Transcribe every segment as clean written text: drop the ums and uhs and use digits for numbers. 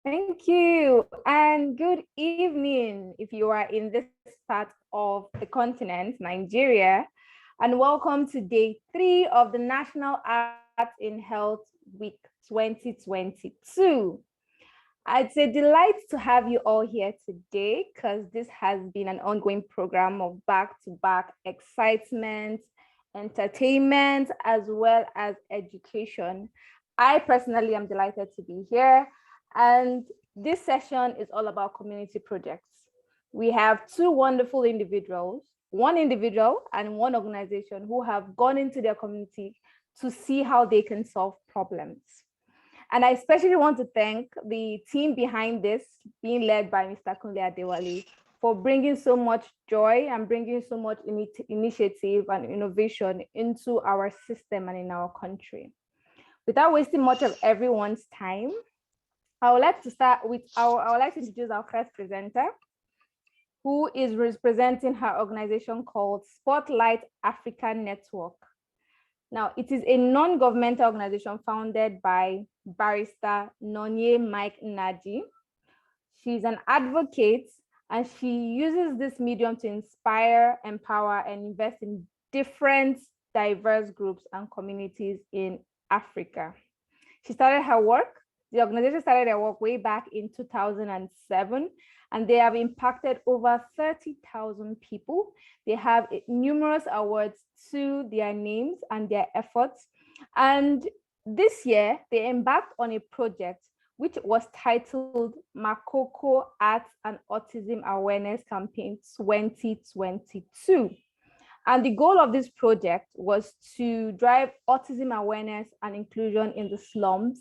Thank you, and good evening if you are in this part of the continent, Nigeria, and welcome to day 3 of the National Arts in Health Week 2022. It's a delight to have you all here today because this has been an ongoing program of back-to-back excitement, entertainment, as well as education. I personally am delighted to be here. And this session is all about community projects. We have two wonderful individuals, one individual and one organization who have gone into their community to see how they can solve problems. And I especially want to thank the team behind this, being led by Mr. Kunle Adewale, for bringing so much joy and bringing so much initiative and innovation into our system and in our country. Without wasting much of everyone's time, I would like to introduce our first presenter, who is representing her organization called Spotlight African Network. Now, it is a non-governmental organization founded by barrister Nonye Mike Naji. She's an advocate and she uses this medium to inspire, empower, and invest in different diverse groups and communities in Africa. The organization started their work way back in 2007, and they have impacted over 30,000 people. They have numerous awards to their names and their efforts. And this year, they embarked on a project which was titled Makoko Arts and Autism Awareness Campaign 2022. And the goal of this project was to drive autism awareness and inclusion in the slums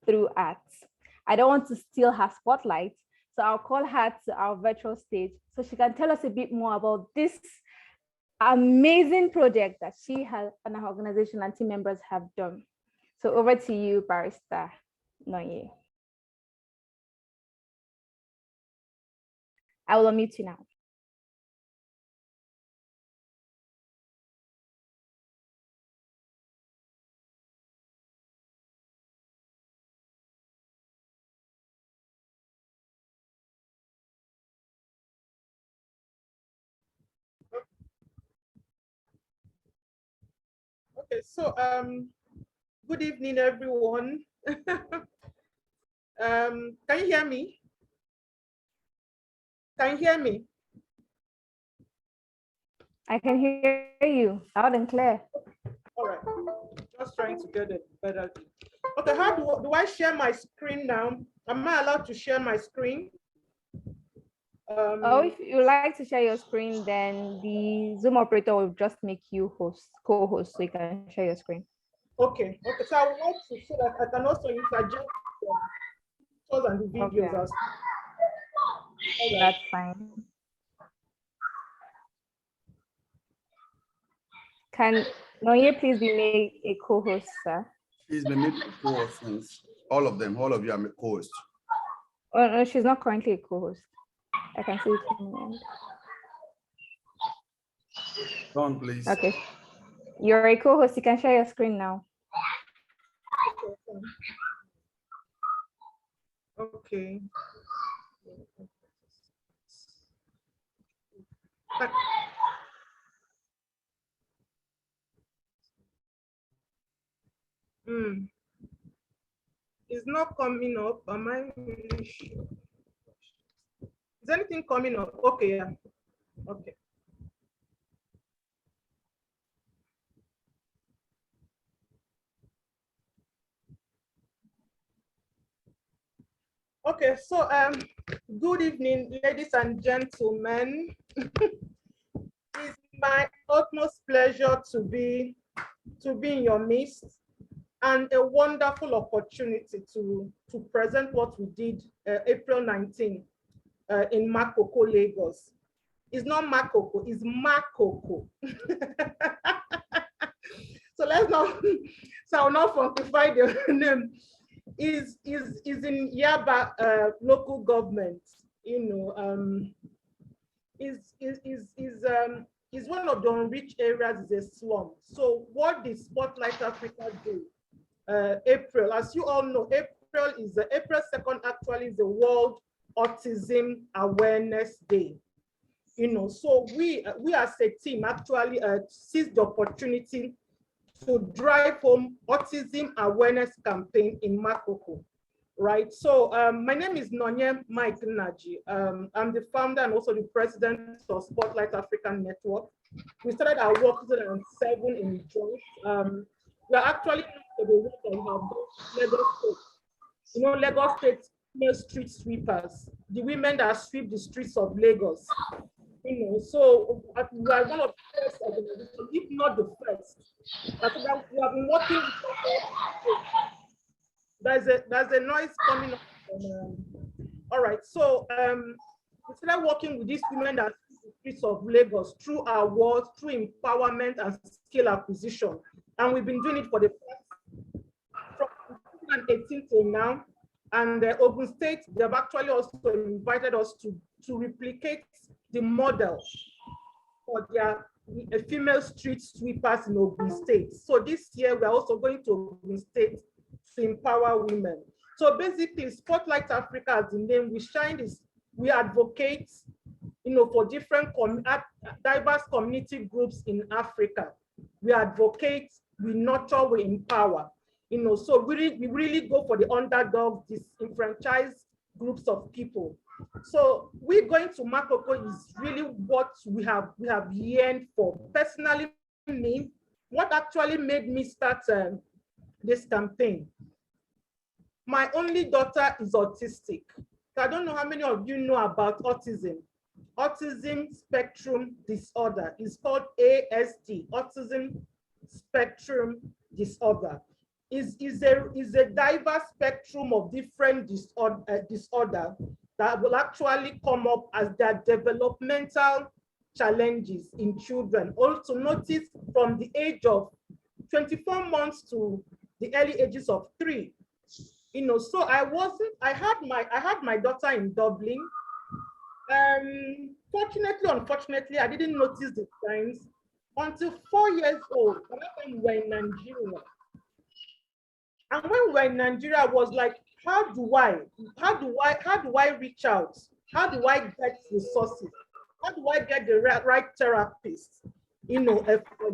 through arts. I don't want to steal her spotlight, so I'll call her to our virtual stage so she can tell us a bit more about this amazing project that she has and her organization and team members have done. So over to you, Barrister Nonye. I will unmute you now. Okay, so good evening, everyone. Can you hear me? Can you hear me? I can hear you loud and clear. All right, just trying to get it better. Okay, how do I share my screen now? Am I allowed to share my screen? If you like to share your screen, then the Zoom operator will just make you co-host, so you can share your screen. Okay, so I would like to so that I can also interject photos and the videos. Okay. That's fine. Can Noye please be made a co-host, sir? She's been made a co-host since all of you are co-hosts. Oh, no, she's not currently a co-host. I can see it in the end. Don, please. Okay. You're a co-host. You can share your screen now. Okay. It's not coming up. Am I really sure? Is anything coming up? Okay, yeah. Okay. Okay, so good evening, ladies and gentlemen. It's my utmost pleasure to be in your midst and a wonderful opportunity to present what we did April 19 in Makoko, Lagos. It's not Makoko, it's Makoko. So let's not, so I'll not funky the name. Is in Yaba local government, is one of the unreached areas, is a slum. So what did Spotlight Africa do? April, as you all know, April 2nd actually is the World Autism Awareness Day. So we as a team actually seized the opportunity to drive home autism awareness campaign in Makoko, right? So my name is Nonye Mike Naji. I'm the founder and also the president of Spotlight African Network. We started our work in 2007 in Jos. We are actually for the work that we have done Lagos State. Lagos State female street sweepers, the women that sweep the streets of Lagos. So we are one of the first organizations, if not the first. We have been working with there's a noise coming up. All right, so we started working with these women that the streets of Lagos through our work, through empowerment and skill acquisition. And we've been doing it for the past from 2018 till now. And Ogun State, they've actually also invited us to replicate the model for their female street sweepers in Ogun State. So this year, we're also going to Ogun State to empower women. So basically, Spotlight Africa, as the name, we shine this, we advocate, for different diverse community groups in Africa. We advocate, we nurture, we empower. So we really go for the underdogs, disenfranchised groups of people. So we're going to Makoko is really what we have yearned for. Personally, me, what actually made me start this campaign. My only daughter is autistic. So I don't know how many of you know about autism. Autism spectrum disorder is called ASD, autism spectrum disorder. Is a diverse spectrum of different disorder that will actually come up as their developmental challenges in children. Also notice from the age of 24 months to the early ages of 3. So I had my daughter in Dublin. Unfortunately, I didn't notice the signs until 4 years old. When we were in Nigeria. And when we were in Nigeria, I was like, how do I reach out? How do I get resources? How do I get the right therapist? A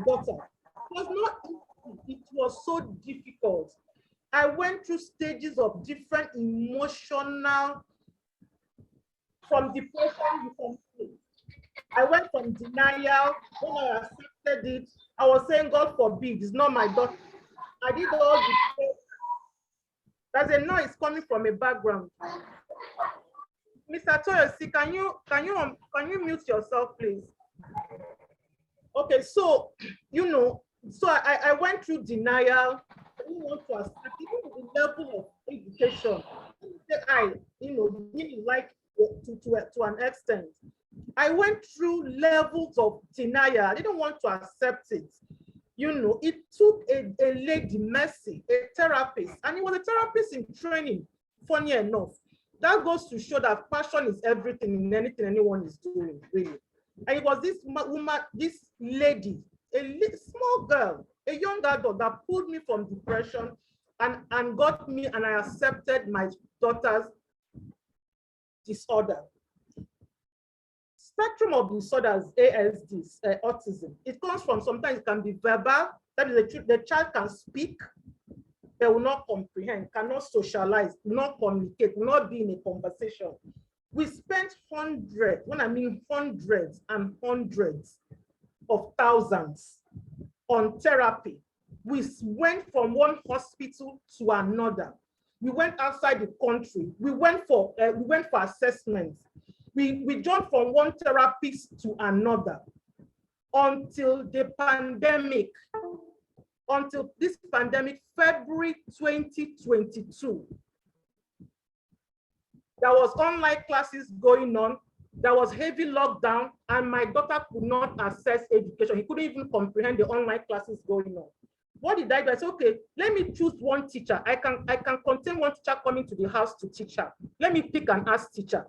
daughter. It was not easy. It was so difficult. I went through stages of different emotional, from depression. I went from denial. When I accepted it, I was saying, God forbid, it's not my daughter. I did all the. There's a noise coming from a background. Mr. Toyosi, can you mute yourself, please? Okay, so so I went through denial. I didn't want to accept even the level of education. I didn't like to an extent. I went through levels of denial. I didn't want to accept it. It took a lady, Mercy, a therapist, and he was a therapist in training, funny enough. That goes to show that passion is everything in anything anyone is doing, really. And it was this woman, this lady, a small girl, a young adult that pulled me from depression and got me, and I accepted my daughter's disorder. Spectrum of disorders, ASDs, autism. It comes from, sometimes it can be verbal, that is the child can speak, they will not comprehend, cannot socialize, will not communicate, will not be in a conversation. We spent hundreds, when I mean hundreds and hundreds of thousands on therapy. We went from one hospital to another. We went outside the country. We went for assessments. We jumped from one therapist to another until this pandemic, February 2022. There was online classes going on. There was heavy lockdown, and my daughter could not access education. He couldn't even comprehend the online classes going on. What did I do? I said, okay, let me choose one teacher. I can contain one teacher coming to the house to teach her. Let me pick an art teacher.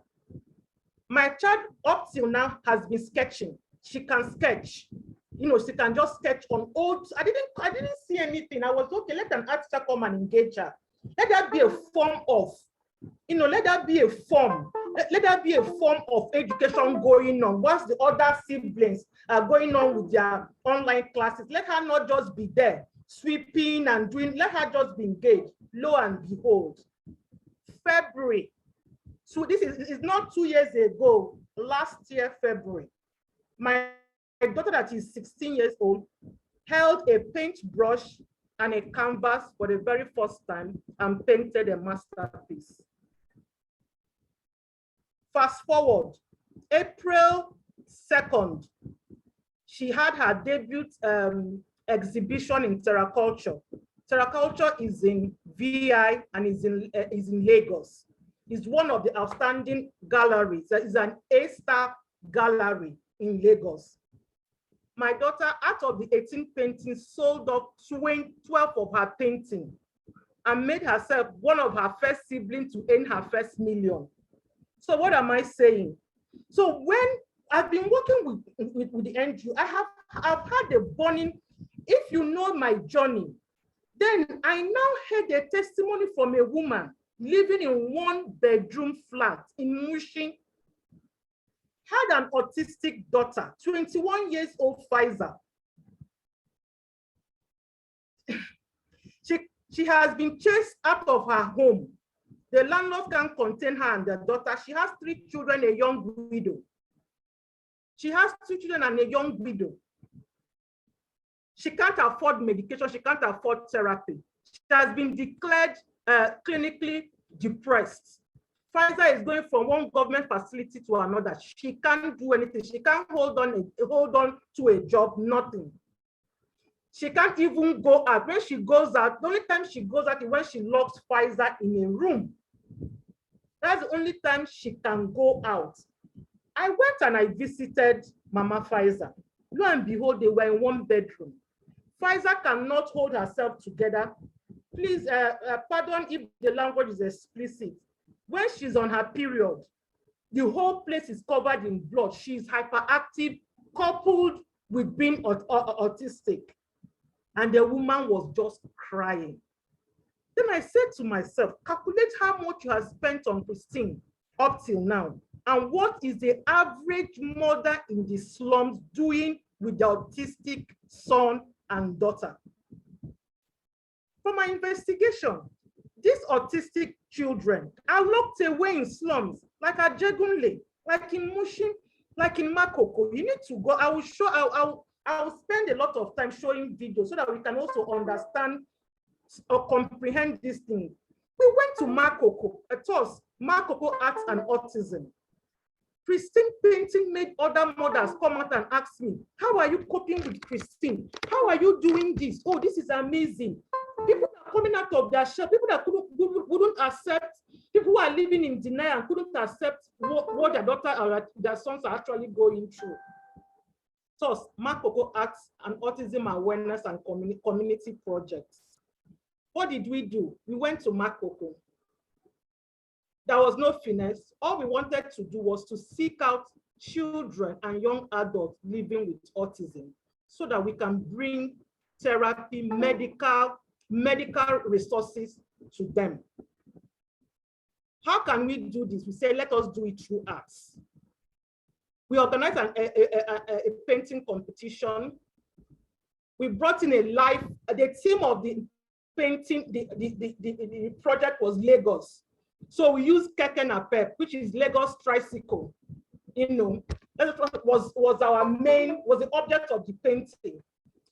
My child up till now has been sketching. She can sketch. She can just sketch on old. I didn't see anything. I was okay, let an art teacher come and engage her. Let that be a form of, let that be a form. Let that be a form of education going on. Whilst the other siblings are going on with their online classes, let her not just be there sweeping and doing, let her just be engaged. Lo and behold, February. So this is not 2 years ago, last year, February. My daughter that is 16 years old held a paintbrush and a canvas for the very first time and painted a masterpiece. Fast forward, April 2nd, she had her debut exhibition in Terraculture. Terraculture is in VI and is in Lagos. It's one of the outstanding galleries. It's an A-star gallery in Lagos. My daughter, out of the 18 paintings, sold off 12 of her paintings and made herself one of her first siblings to earn her first million. So what am I saying? So when I've been working with the NGO, I've had a burning, if you know my journey, then I now heard a testimony from a woman living in 1-bedroom flat in Mushin, had an autistic daughter, 21 years old Pfizer. She has been chased out of her home. The landlord can't contain her and the daughter. She has 3 children, a young widow. She has 2 children and a young widow. She can't afford medication. She can't afford therapy. She has been declared clinically depressed. Pfizer is going from one government facility to another. She can't do anything. She can't hold on to a job, nothing. She can't even go out. When she goes out, the only time she goes out is when she locks Pfizer in a room. That's the only time she can go out. I went and I visited Mama Pfizer. Lo and behold, they were in 1 bedroom. Pfizer cannot hold herself together. Please, pardon if the language is explicit. When she's on her period, the whole place is covered in blood. She's hyperactive, coupled with being autistic. And the woman was just crying. Then I said to myself, calculate how much you have spent on Christine up till now. And what is the average mother in the slums doing with the autistic son and daughter? From my investigation, these autistic children are locked away in slums, like at Jegunle, like in Mushin, like in Makoko. You need to go. I will show. I will spend a lot of time showing videos so that we can also understand or comprehend these things. We went to Makoko. At us, Makoko Arts and Autism. Christine painting made other mothers come out and ask me, how are you coping with Christine? How are you doing this? Oh, this is amazing. People are coming out of their shell. People that wouldn't accept, people who are living in denial and couldn't accept what their daughter or their sons are actually going through. So, Makoko Arts and Autism Awareness and Community Projects. What did we do? We went to Makoko. There was no finesse. All we wanted to do was to seek out children and young adults living with autism so that we can bring therapy, medical resources to them. How can we do this? We say, let us do it through arts. We organized a painting competition. We brought in the theme of the painting, the project was Lagos. So we used Keke Napep, which is Lagos tricycle. Was the object of the painting.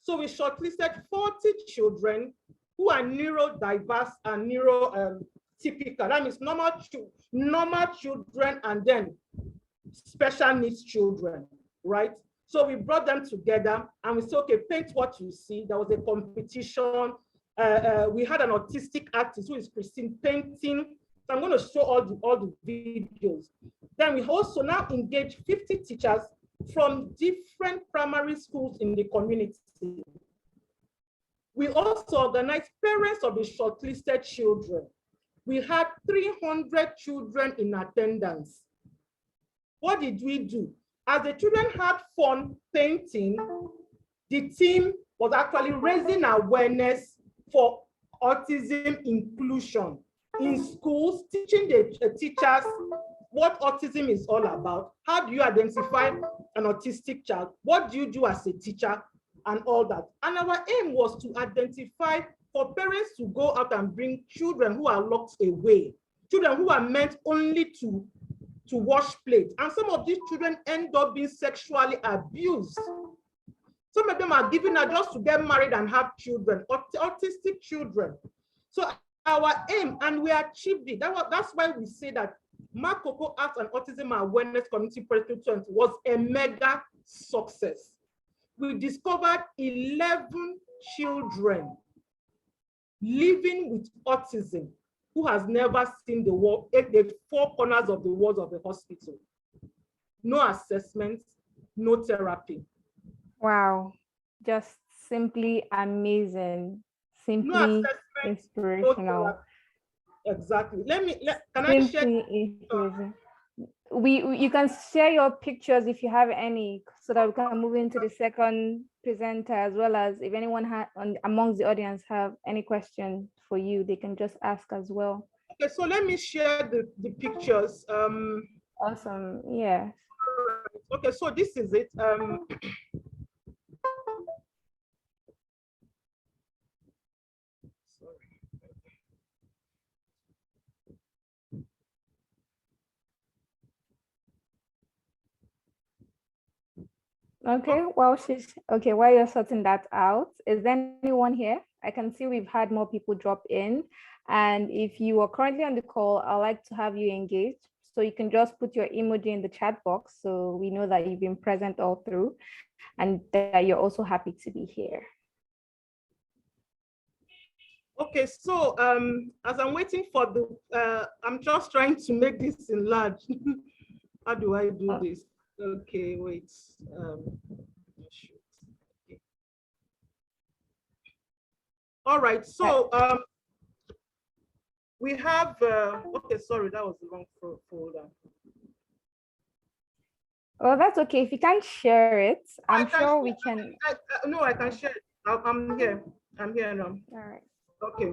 So we shortlisted 40 children who are neurodiverse and neurotypical. That means normal children and then special needs children, right? So we brought them together and we said, okay, paint what you see. There was a competition. We had an autistic artist who is Christine painting. So I'm going to show all the videos. Then we also now engage 50 teachers from different primary schools in the community. We also organized parents of the shortlisted children. We had 300 children in attendance. What did we do? As the children had fun painting, the team was actually raising awareness for autism inclusion in schools, teaching the teachers what autism is all about. How do you identify an autistic child? What do you do as a teacher and all that? And our aim was to identify for parents to go out and bring children who are locked away, children who are meant only to wash plates. And some of these children end up being sexually abused. Some of them are given out just to get married and have children, autistic children. So our aim, and we achieved it. That's why we say that Makoko Arts and Autism Awareness Community Project 2020 was a mega success. We discovered 11 children living with autism who has never seen the world, the four corners of the walls of the hospital. No assessments, no therapy. Wow, just simply amazing, simply inspirational. Exactly. Can I share? You can share your pictures if you have any, so that we can move into the second presenter, as well as if anyone amongst the audience have any question for you, they can just ask as well. Okay, so let me share the pictures. Awesome. Yeah. Okay, so this is it. Okay, while you're sorting that out, is there anyone here? I can see we've had more people drop in, and if you are currently on the call, I'd like to have you engaged. So you can just put your emoji in the chat box so we know that you've been present all through and that you're also happy to be here. Okay, so as I'm waiting for the, I'm just trying to make this enlarge. How do I do this? Okay, wait. Okay. All right, so we have, okay, sorry, that was the wrong folder. Oh, that's okay. If you can't share it, I'm sure we can. No, I can share it. I'm here. I'm here now. All right. Okay.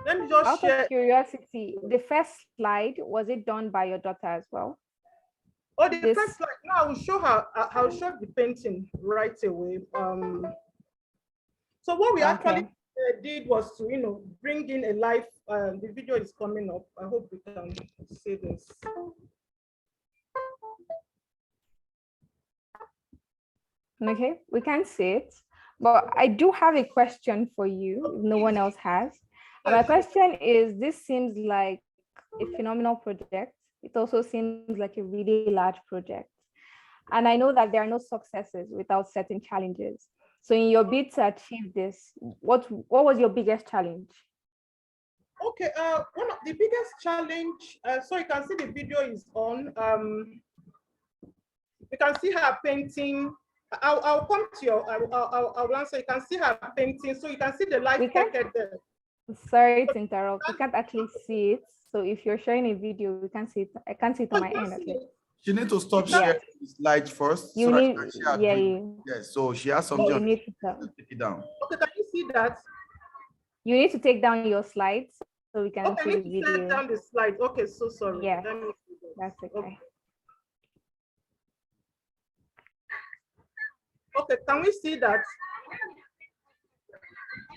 Let me just share. Out of curiosity, the first slide, was it done by your daughter as well? Oh, the first slide. No, I will show her. I'll show the painting right away. So what we actually did was to, bring in a live. The video is coming up. I hope we can see this. Okay, we can see it, but I do have a question for you if no one else has. And my question is, this seems like a phenomenal project. It also seems like a really large project. And I know that there are no successes without certain challenges. So in your bid to achieve this, what was your biggest challenge? Okay, one of the biggest challenge, so you can see the video is on. You can see her painting. I'll come to your, I'll answer. You can see her painting, so you can see the light packet there. Sorry to interrupt. We can't actually see it. So if you're sharing a video, we can't see it. I can't see it on my end. Okay. She needs to stop sharing the slides first. You need, yes. So she has something. You need to take it down. Okay, can you see that? You need to take down your slides so we can see the video. Take down the slides. Okay, so sorry. Yeah, that's okay. Okay, can we see that?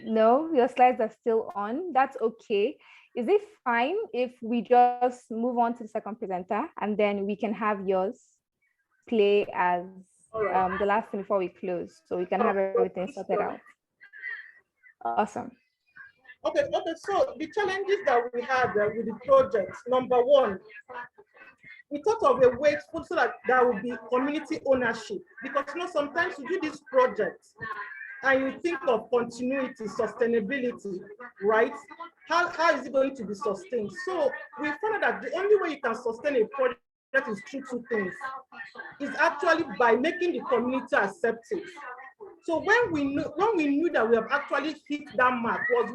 No, your slides are still on. That's okay. Is it fine if we just move on to the second presenter and then we can have yours play as the last thing before we close, so we can have everything sorted out? Awesome. Okay, so the challenges that we had with the project, number one, we thought of a way so that there would be community ownership, because sometimes you do this project and you think of continuity, sustainability, right? How is it going to be sustained? So we found that the only way you can sustain a project is through two things. Is actually by making the community accepting. So when we knew that we have actually hit that mark was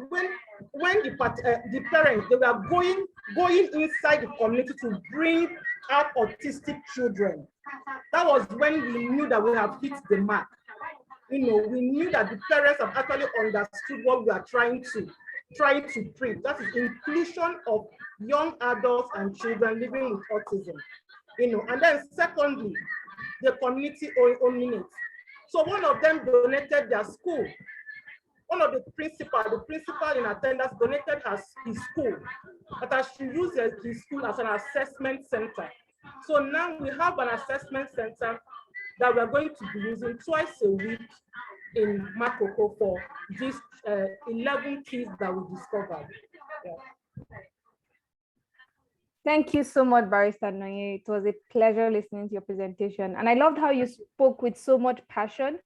when the parents, they were going inside the community to bring out autistic children. That was when we knew that we have hit the mark. we knew that the parents have actually understood what we are trying to preach. That is inclusion of young adults and children living with autism. And then secondly, the community owning it. So one of them donated their school. One of the principal in attendance donated his school, that I should use his school as an assessment center. So now we have an assessment center that we're going to be using twice a week in Makoko for these 11 kids that we discovered. Yeah. Thank you so much, Barrister Noye. It was a pleasure listening to your presentation. And I loved how you spoke with so much passion.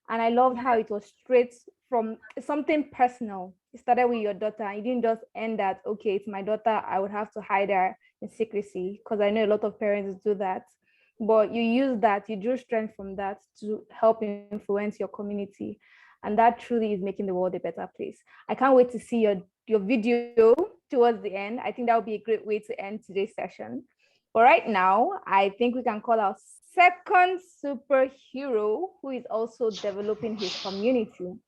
And I loved how it was straight from something personal. You started with your daughter. You didn't just end at, okay, it's my daughter, I would have to hide her in secrecy, because I know a lot of parents do that. But you use that, you drew strength from that to help influence your community. And that truly is making the world a better place. I can't wait to see your video towards the end. I think that would be a great way to end today's session. But right now, I think we can call our second superhero who is also developing his community.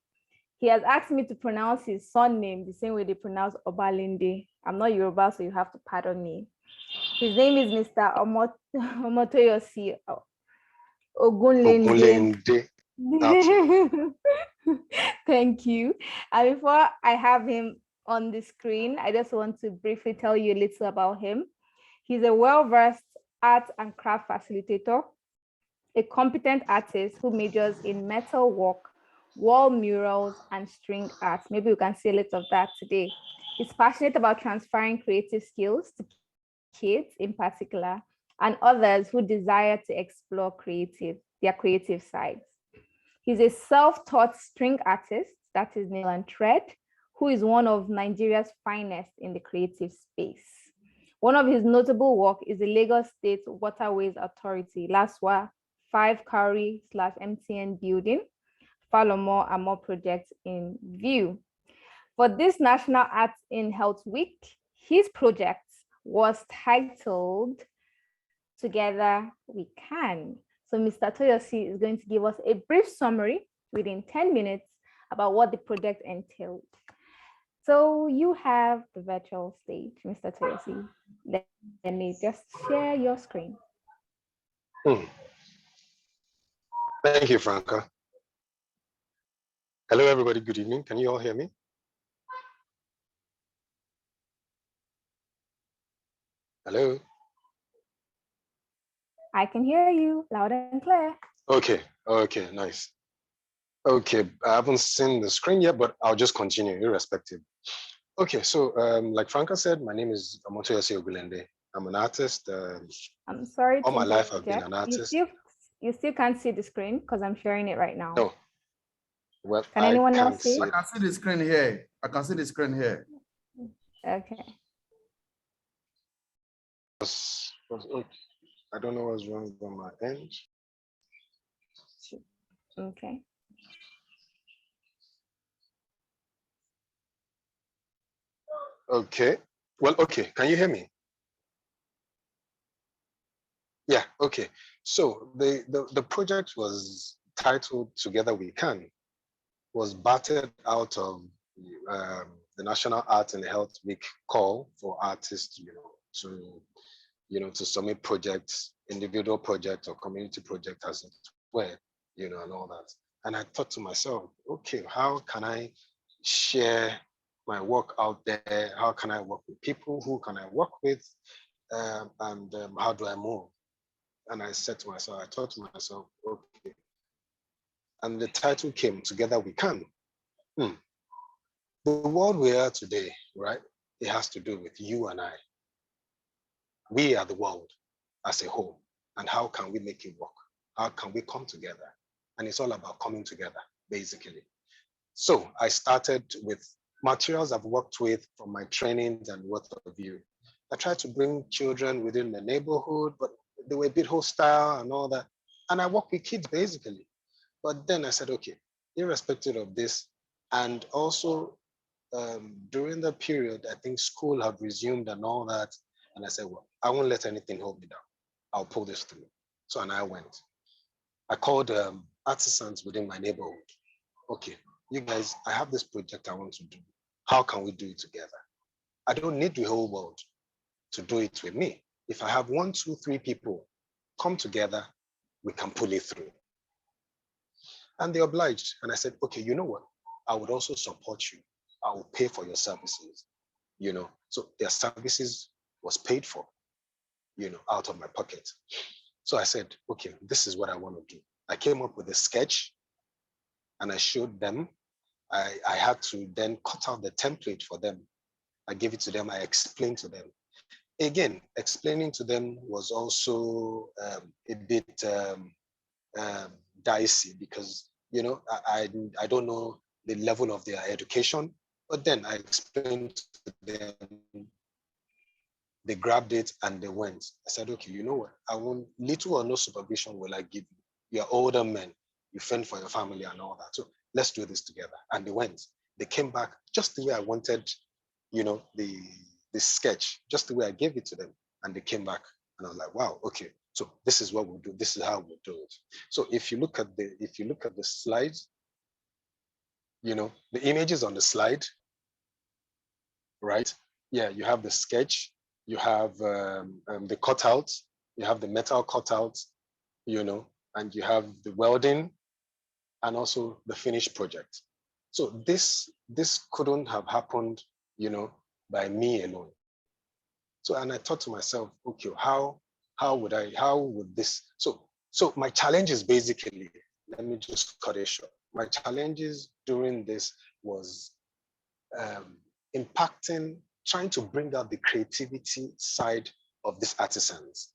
He has asked me to pronounce his son name the same way they pronounce Obalinde. I'm not Yoruba, so you have to pardon me. His name is Mr. Omotoyosi Ogunlende. Thank you. And before I have him on the screen, I just want to briefly tell you a little about him. He's a well-versed art and craft facilitator, a competent artist who majors in metal work, wall murals, and string art. Maybe we can see a little of that today. He's passionate about transferring creative skills to kids in particular, and others who desire to explore their creative sides. He's a self-taught string artist, that is nail and thread, who is one of Nigeria's finest in the creative space. One of his notable work is the Lagos State Waterways Authority, LASWA, 5 Cowrie/MTN building, Falomo and more projects in view. For this National Arts in Health Week, his project was titled Together We Can. So Mr. Toyosi is going to give us a brief summary within 10 minutes about what the project entailed. So you have the virtual stage, Mr. Toyosi. Let me just share your screen. Thank you, Franca. Hello, everybody. Good evening. Can you all hear me? Hello? I can hear you loud and clear. Okay, nice. Okay, I haven't seen the screen yet, but I'll just continue irrespective. Okay, so like Franca said, my name is Omotoyosi Ogulende. I'm an artist. I'm sorry. All my life I've been an artist. You still can't see the screen because I'm sharing it right now. No. Well, can anyone else see? I can see the screen here. I can see the screen here. Okay. I don't know what's wrong on my end. Okay. Okay. Well, okay. Can you hear me? Yeah. Okay. So the project was titled "Together We Can," was battered out of the National Art and Health Week call for artists, to submit projects, individual projects or community projects as it were, and all that. And I thought to myself, okay, how can I share my work out there? How can I work with people? Who can I work with? And how do I move? And I thought to myself, okay. And the title came, Together We Can. The world we are today, right? It has to do with you and I. We are the world as a whole. And how can we make it work? How can we come together? And it's all about coming together, basically. So I started with materials I've worked with from my trainings and what have you. I tried to bring children within the neighborhood, but they were a bit hostile and all that. And I work with kids, basically. But then I said, okay, irrespective of this, and also during the period, I think school had resumed and all that. And I said, well, I won't let anything hold me down. I'll pull this through. So, and I went. I called, and artisans within my neighborhood. Okay, you guys, I have this project I want to do. How can we do it together? I don't need the whole world to do it with me. If I have 1, 2, 3 people come together, we can pull it through. And they obliged. And I said, okay, you know what? I would also support you. I will pay for your services, you know. So their services was paid for, you know, out of my pocket. So I said, okay, this is what I want to do. I came up with a sketch and I showed them. I had to then cut out the template for them. I gave it to them. I explained to them. Again, explaining to them was also a bit dicey because, you know, I don't know the level of their education, but then I explained to them, they grabbed it and they went. I said, okay, you know what? I want little or no supervision will I give you. You're older men, you fend for your family and all that. So let's do this together. And they went. They came back just the way I wanted, you know, the sketch, just the way I gave it to them. And they came back and I was like, wow, okay. So this is what we'll do. This is how we'll do it. So if you look at the slides, you know, the images on the slide, right? Yeah, you have the sketch, you have the cutouts, you have the metal cutouts, you know, and you have the welding and also the finished project. So this couldn't have happened, you know, by me alone. So, and I thought to myself, okay, how would this, so my challenge is basically, let me just cut it short. My challenges during this was impacting, trying to bring out the creativity side of these artisans.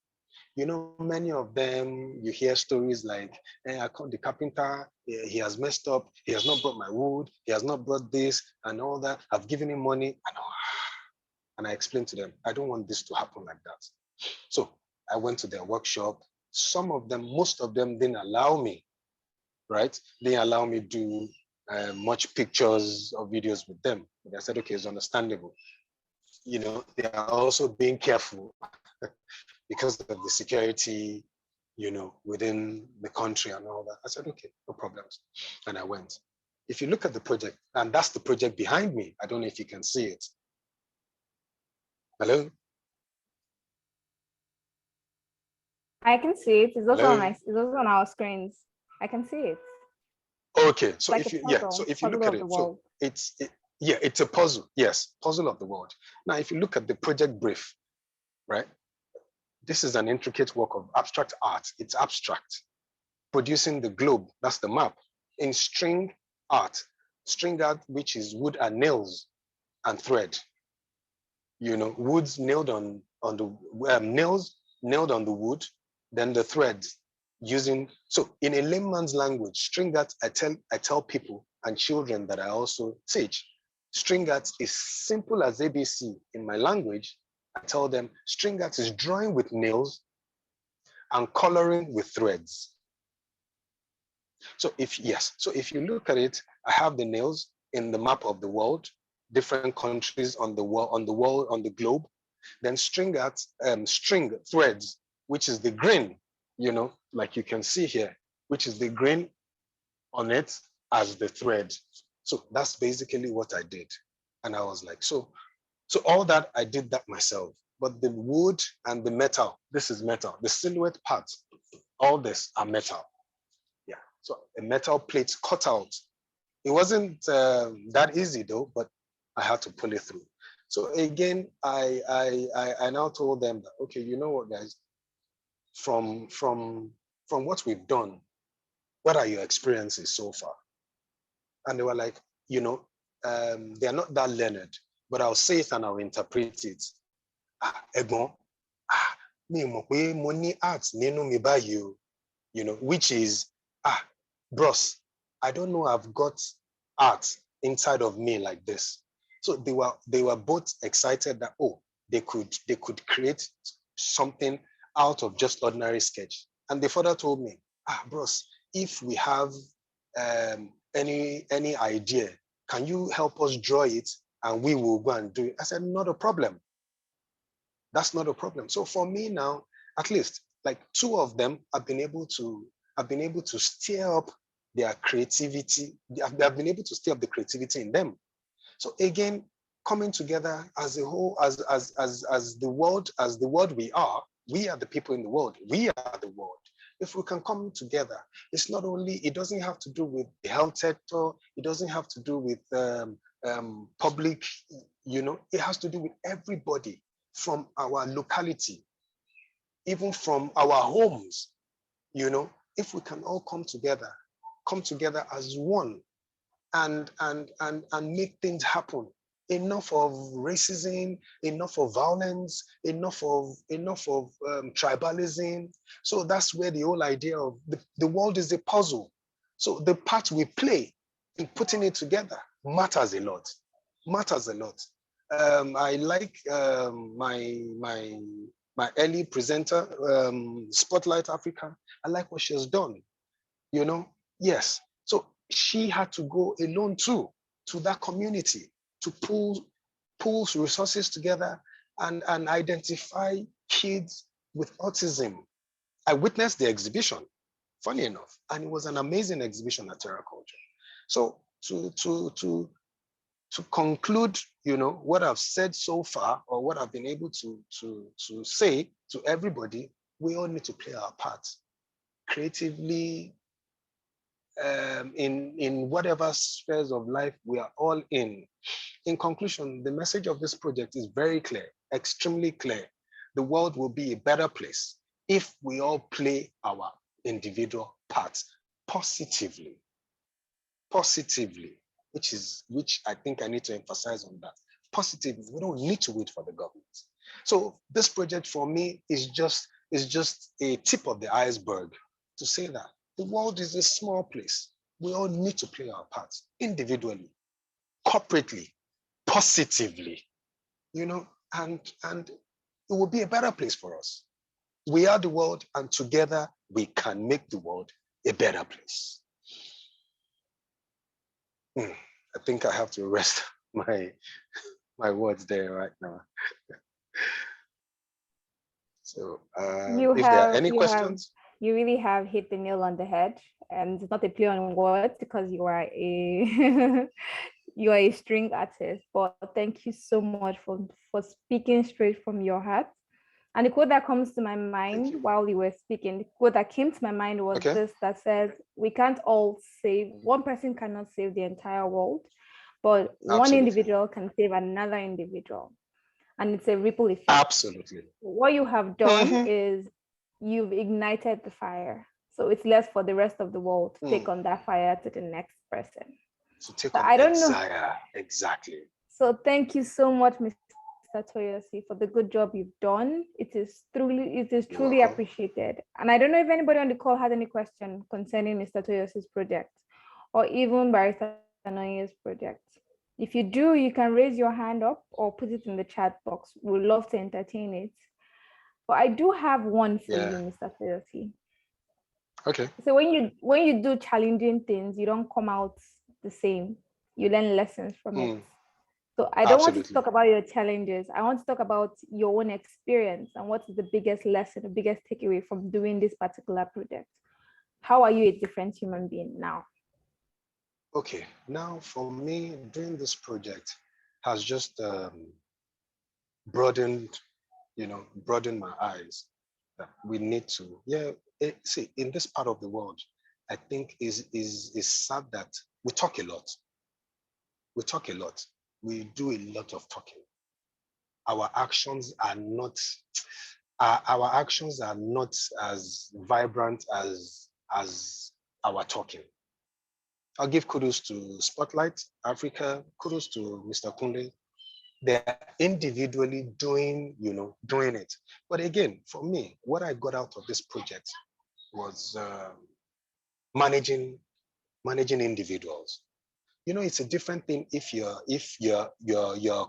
You know, many of them, you hear stories like, hey, I called the carpenter, he has messed up, he has not brought my wood, he has not brought this and all that, I've given him money, and I explained to them, I don't want this to happen like that. So I went to their workshop. Some of them, most of them didn't allow me, right? They didn't allow me do much pictures or videos with them. But I said, okay, it's understandable. You know, they are also being careful because of the security, you know, within the country and all that. I said, okay, no problems. And I went. If you look at the project, and that's the project behind me, I don't know if you can see it. Hello? I can see it. It's also Hello? it's also on our screens. I can see it. Okay, so Like if a you, puzzle, so if you look puzzle at of it, the so world. yeah, it's a puzzle. Yes, puzzle of the world. Now, if you look at the project brief, right? This is an intricate work of abstract art. It's abstract. Producing the globe, that's the map, in string art, which is wood and nails and thread. You know, woods nailed on the nails nailed on the wood, then the threads using. So in a layman's language, string art, I tell people and children that I also teach, string art is simple as ABC in my language. I tell them string art is drawing with nails and coloring with threads. So if you look at it, I have the nails in the map of the world, different countries on the globe. Then string art, string threads, which is the grain, you know, like you can see here, which is the grain on it as the thread. So that's basically what I did. And I was like, so all that, I did that myself. But the wood and the metal, this is metal. The silhouette parts, all this are metal. Yeah, so a metal plate cut out. It wasn't that easy though, but I had to pull it through. So again, I now told them that, okay, you know what, guys, from what we've done, what are your experiences so far? And they were like, you know, they're not that learned, but I'll say it and I'll interpret it. Egbon, mi mọ̀ pé mo ní art nínú mi báyìí o, you know, which is, bros, I don't know, I've got art inside of me like this. So they were both excited that, oh, they could create something out of just ordinary sketch. And they further told me, bros, if we have any idea, can you help us draw it and we will go and do it? I said, not a problem. That's not a problem. So for me now, at least like 2 of them, I've been able to stir up their creativity. They have been able to stir up the creativity in them. So again, coming together as a whole, as the world we are the people in the world. We are the world. If we can come together, it's not only, it doesn't have to do with the health sector, it doesn't have to do with public, it has to do with everybody from our locality, even from our homes, if we can all come together as one and make things happen. Enough of racism, enough of violence, enough of tribalism. So that's where the whole idea of the world is a puzzle. So the part we play in putting it together matters a lot. I like my early presenter, Spotlight Africa. I like what she has done. Yes. So she had to go alone too, to that community, to pull resources together and identify kids with autism. I witnessed the exhibition, funny enough, and it was an amazing exhibition at Terra Culture. So to conclude, what I've said so far, or what I've been able to say to everybody, we all need to play our part creatively, in whatever spheres of life we are all in. In conclusion, the message of this project is very clear, extremely clear. The world will be a better place if we all play our individual parts positively, which I think I need to emphasize on that. Positively, we don't need to wait for the government. So this project for me is just a tip of the iceberg to say that the world is a small place. We all need to play our parts individually, corporately, positively, and it will be a better place for us. We are the world, and together we can make the world a better place. I think I have to rest my words there right now. So if there are any questions? You really have hit the nail on the head, and it's not a play on words because you are a you are a string artist. But thank you so much for speaking straight from your heart. And the quote that comes to my mind while you were speaking, the quote that came to my mind was this, that says, we can't all save, one person cannot save the entire world, but one individual can save another individual. And it's a ripple effect. Absolutely. What you have done is you've ignited the fire. So it's less for the rest of the world to take on that fire to the next person. To take on I don't know. Exactly. So thank you so much, Mr. Toyosi, for the good job you've done. It is truly appreciated. And I don't know if anybody on the call has any question concerning Mr. Toyosi's project, or even Barrister Anoye's project. If you do, you can raise your hand up or put it in the chat box. We'd love to entertain it. But I do have one for you, Mr. Toyosi. Okay. So when you do challenging things, you don't come out the same. You learn lessons from it. So I don't want to talk about your challenges. I want to talk about your own experience and what is the biggest lesson, the biggest takeaway from doing this particular project. How are you a different human being now? Okay, now for me, doing this project has just broadened my eyes that we need to, see, in this part of the world, I think is sad that we talk a lot. We do a lot of talking. Our actions are not as vibrant as our talking. I'll give kudos to Spotlight Africa, kudos to Mr. Kunle. They're individually doing it. But again, for me, what I got out of this project was managing individuals. It's a different thing if you're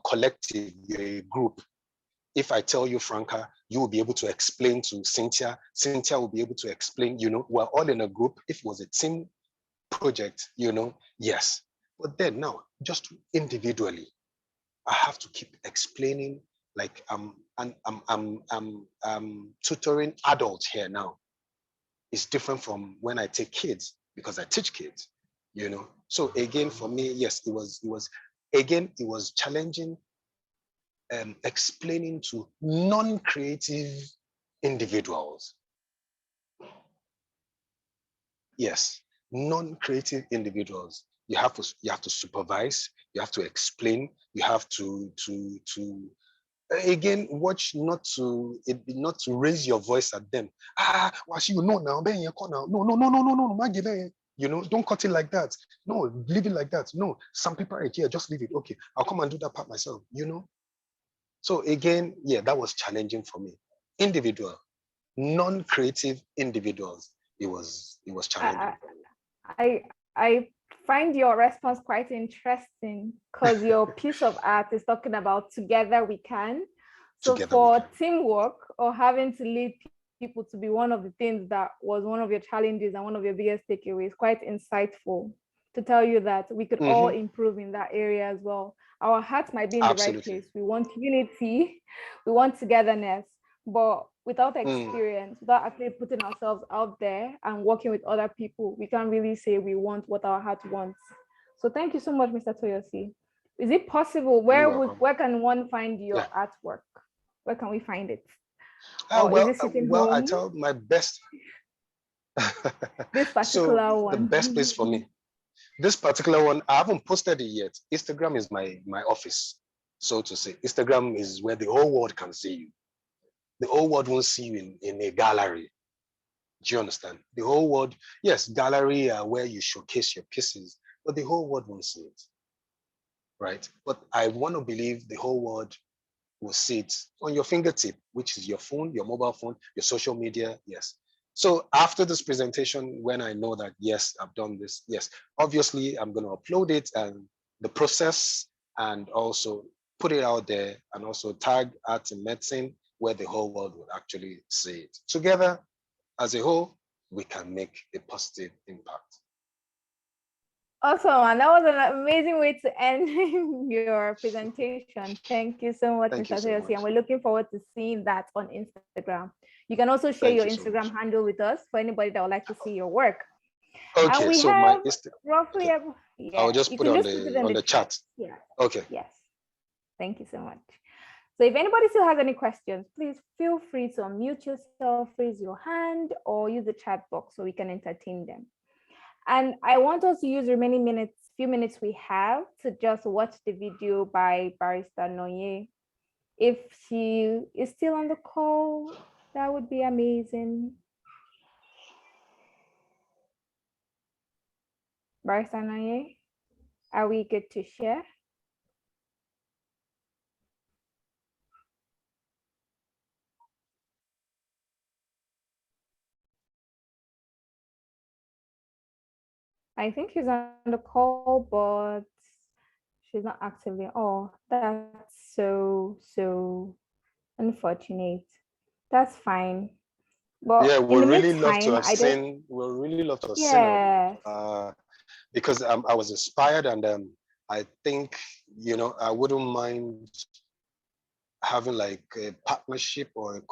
collective, you're a group. If I tell you, Franca, you will be able to explain to Cynthia. Cynthia will be able to explain, we're all in a group. If it was a team project, yes. But then now, just individually, I have to keep explaining, like I'm tutoring adults here now. It's different from when I take kids. because I teach kids, you know. So again, for me, yes, it was challenging explaining to non-creative individuals. Yes, non-creative individuals. You have to supervise, you have to explain, you have to again watch not to raise your voice at them. Washi, you know now, ben now. No, you know, don't cut it like that. No, leave it like that. No, some people are here, just leave it. Okay, I'll come and do that part myself, you know. So again, yeah, that was challenging for me. Individual, non-creative individuals, it was challenging. I find your response quite interesting because your piece of art is talking about together we can. So Together we for can. teamwork or having to lead people to be one of the things that was one of your challenges and one of your biggest takeaways, quite insightful to tell you that we could all improve in that area as well. Our hearts might be in the right place. We want unity, we want togetherness, but without experience, without actually putting ourselves out there and working with other people, we can't really say we want what our heart wants. So thank you so much, Mr. Toyosi. Is it possible? Where can one find your artwork? Where can we find it? Well, I tell my best. This particular So one. the best place for me. This particular one, I haven't posted it yet. Instagram is my office, so to say. Instagram is where the whole world can see you. The whole world won't see you in a gallery. Do you understand? The whole world, yes, gallery are where you showcase your pieces, but the whole world won't see it, right? But I want to believe the whole world will see it on your fingertip, which is your phone, your mobile phone, your social media, yes. So after this presentation, when I know that, yes, I've done this, yes, obviously I'm going to upload it and the process and also put it out there and also tag Arts in Medicine where the whole world would actually see it. Together, as a whole, we can make a positive impact. Awesome, and that was an amazing way to end your presentation. Thank you so much, Mr. Toyosi, and we're looking forward to seeing that on Instagram. You can also share your Instagram handle with us for anybody that would like to see your work. Okay, and we so have my roughly, I'll just put it on the chat. Yeah. Okay. Yes. Thank you so much. So if anybody still has any questions, please feel free to unmute yourself, raise your hand, or use the chat box so we can entertain them. And I want us to use the remaining few minutes we have to just watch the video by Barrister Nahw. If she is still on the call, that would be amazing. Barrister Nahw, are we good to share? I think she's on the call, but she's not actively. Oh, that's so unfortunate. That's fine. But yeah, in the meantime, we'll really love to have seen her, because I was inspired and I think, you know, I wouldn't mind having like a partnership or a